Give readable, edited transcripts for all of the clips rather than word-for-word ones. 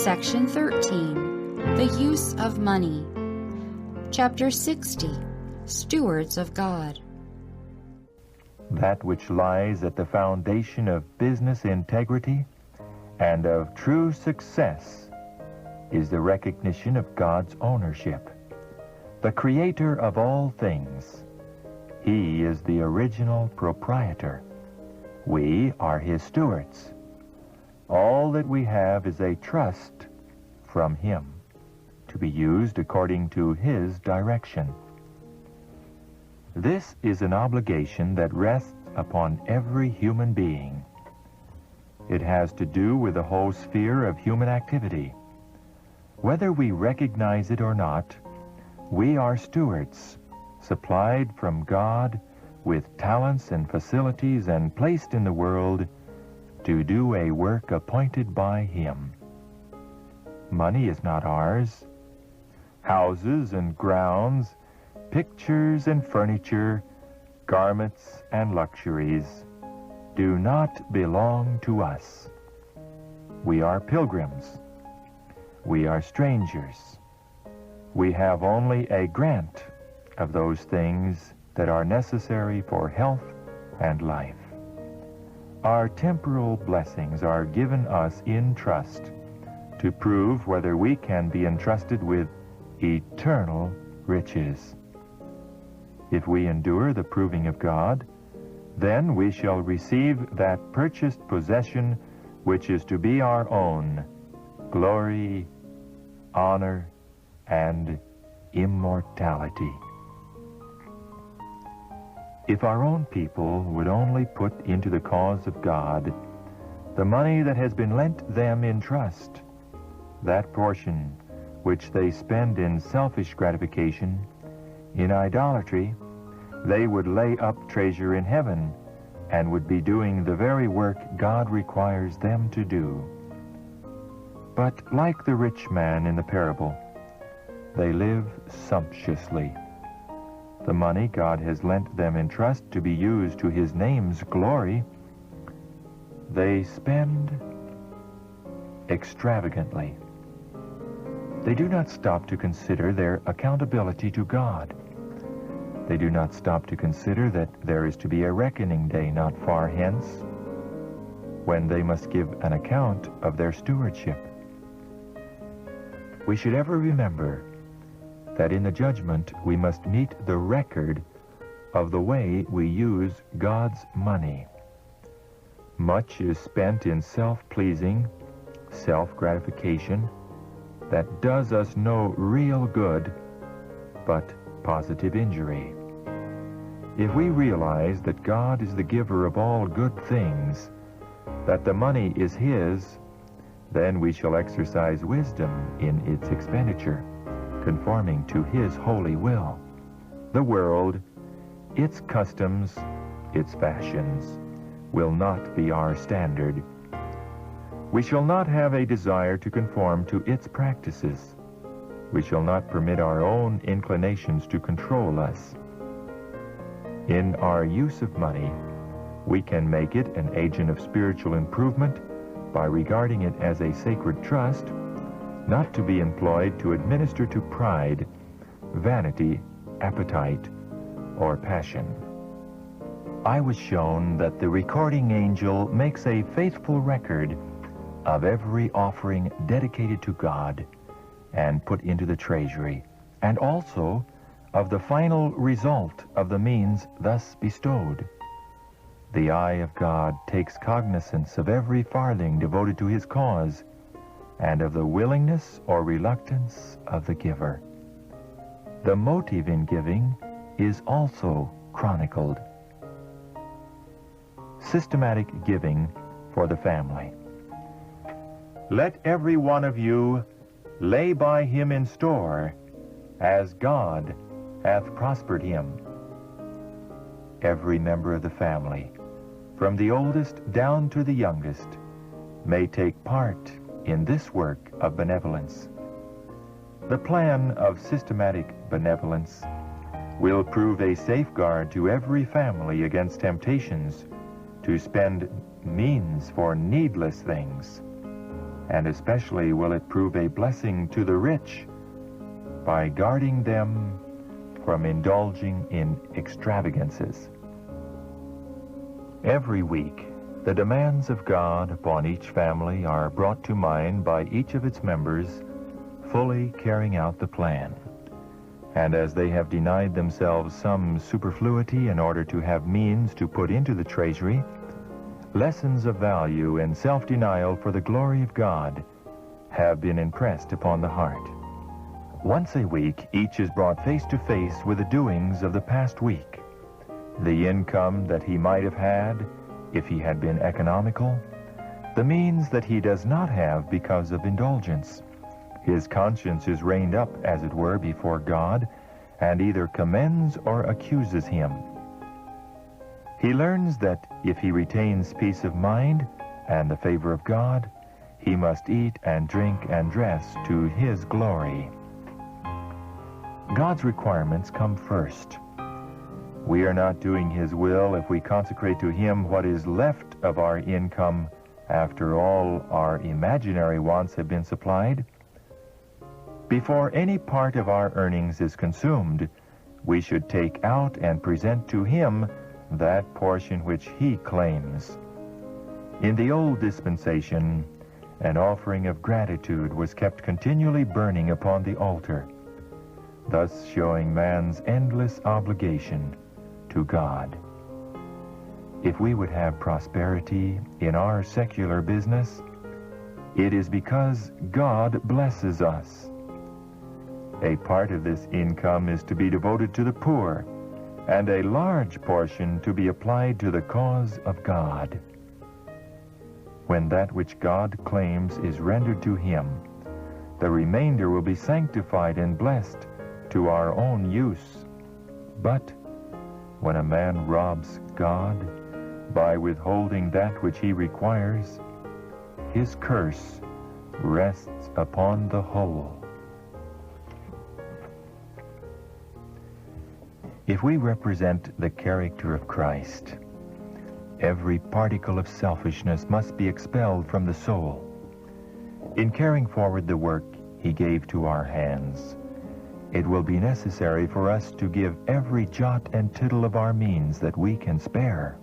Section 13, The Use of Money. Chapter 60, Stewards of God. That which lies at the foundation of business integrity and of true success is the recognition of God's ownership, the Creator of all things. He is the original proprietor. We are His stewards. All that we have is a trust from Him to be used according to His direction. This is an obligation that rests upon every human being. It has to do with the whole sphere of human activity. Whether we recognize it or not, we are stewards, supplied from God with talents and facilities and placed in the world to do a work appointed by Him. Money is not ours. Houses and grounds, pictures and furniture, garments and luxuries do not belong to us. We are pilgrims. We are strangers. We have only a grant of those things that are necessary for health and life. Our temporal blessings are given us in trust to prove whether we can be entrusted with eternal riches. If we endure the proving of God, then we shall receive that purchased possession which is to be our own, glory, honor, and immortality. If our own people would only put into the cause of God the money that has been lent them in trust, that portion which they spend in selfish gratification, in idolatry, they would lay up treasure in heaven and would be doing the very work God requires them to do. But like the rich man in the parable, they live sumptuously. The money God has lent them in trust to be used to His name's glory, they spend extravagantly. They do not stop to consider their accountability to God. They do not stop to consider that there is to be a reckoning day not far hence, when they must give an account of their stewardship. We should ever remember that in the judgment we must meet the record of the way we use God's money. Much is spent in self-pleasing, self-gratification that does us no real good, but positive injury. If we realize that God is the giver of all good things, that the money is His, then we shall exercise wisdom in its expenditure, conforming to His holy will. The world, its customs, its fashions, will not be our standard. We shall not have a desire to conform to its practices. We shall not permit our own inclinations to control us. In our use of money, we can make it an agent of spiritual improvement by regarding it as a sacred trust, not to be employed to administer to pride, vanity, appetite, or passion. I was shown that the recording angel makes a faithful record of every offering dedicated to God and put into the treasury, and also of the final result of the means thus bestowed. The eye of God takes cognizance of every farthing devoted to His cause, and of the willingness or reluctance of the giver. The motive in giving is also chronicled. Systematic giving for the family. Let every one of you lay by him in store, as God hath prospered him. Every member of the family, from the oldest down to the youngest, may take part in this work of benevolence. The plan of systematic benevolence will prove a safeguard to every family against temptations to spend means for needless things. and especially will it prove a blessing to the rich by guarding them from indulging in extravagances. Every week, the demands of God upon each family are brought to mind by each of its members, fully carrying out the plan. And as they have denied themselves some superfluity in order to have means to put into the treasury, lessons of value and self-denial for the glory of God have been impressed upon the heart. Once a week, each is brought face to face with the doings of the past week, the income that he might have had if he had been economical, the means that he does not have because of indulgence. His conscience is reined up, as it were, before God, and either commends or accuses him. He learns that if he retains peace of mind and the favor of God, he must eat and drink and dress to his glory. God's requirements come first. We are not doing his will if we consecrate to him what is left of our income after all our imaginary wants have been supplied. Before any part of our earnings is consumed, we should take out and present to him that portion which he claims. In the old dispensation, an offering of gratitude was kept continually burning upon the altar, thus showing man's endless obligation to God. If we would have prosperity in our secular business, it is because God blesses us. A part of this income is to be devoted to the poor, and a large portion to be applied to the cause of God. When that which God claims is rendered to him, the remainder will be sanctified and blessed to our own use. But when a man robs God by withholding that which he requires, his curse rests upon the whole. If we represent the character of Christ, every particle of selfishness must be expelled from the soul. In carrying forward the work he gave to our hands, it will be necessary for us to give every jot and tittle of our means that we can spare.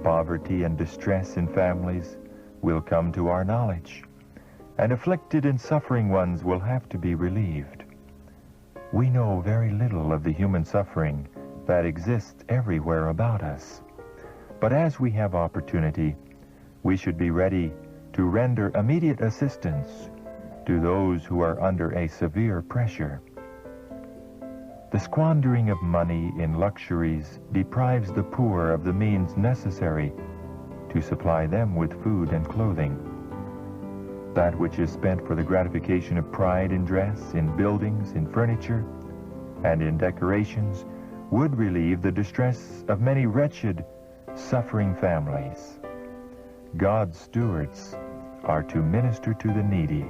Poverty and distress in families will come to our knowledge, and afflicted and suffering ones will have to be relieved. We know very little of the human suffering that exists everywhere about us. But as we have opportunity, we should be ready to render immediate assistance to those who are under a severe pressure. The squandering of money in luxuries deprives the poor of the means necessary to supply them with food and clothing. That which is spent for the gratification of pride in dress, in buildings, in furniture, and in decorations would relieve the distress of many wretched, suffering families. God's stewards are to minister to the needy.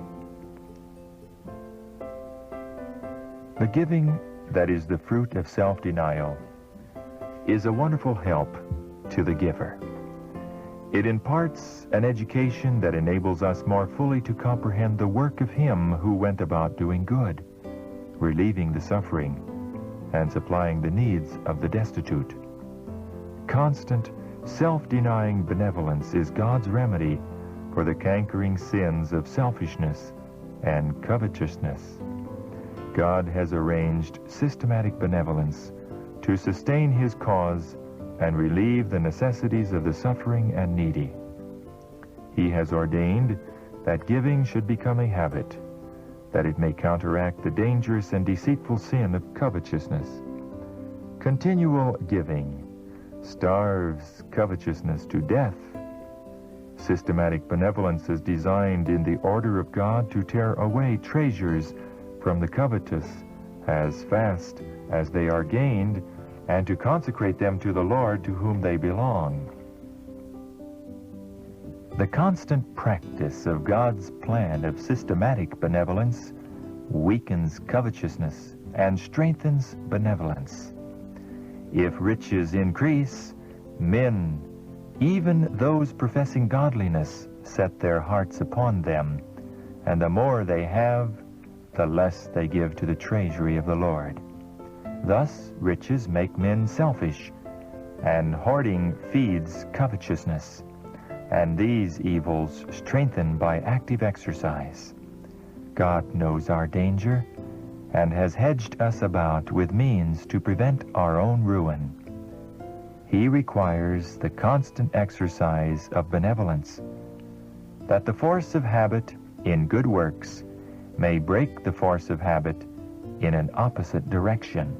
The giving that is the fruit of self-denial is a wonderful help to the giver. It imparts an education that enables us more fully to comprehend the work of him who went about doing good, relieving the suffering, and supplying the needs of the destitute. Constant, self-denying benevolence is God's remedy for the cankering sins of selfishness and covetousness. God has arranged systematic benevolence to sustain his cause and relieve the necessities of the suffering and needy. He has ordained that giving should become a habit, that it may counteract the dangerous and deceitful sin of covetousness. Continual giving starves covetousness to death. Systematic benevolence is designed in the order of God to tear away treasures from the covetous as fast as they are gained, and to consecrate them to the Lord to whom they belong. The constant practice of God's plan of systematic benevolence weakens covetousness and strengthens benevolence. If riches increase, men Even those professing godliness set their hearts upon them, and the more they have, the less they give to the treasury of the Lord. Thus riches make men selfish, and hoarding feeds covetousness, and these evils strengthen by active exercise. God knows our danger, and has hedged us about with means to prevent our own ruin. He requires the constant exercise of benevolence, that the force of habit in good works may break the force of habit in an opposite direction.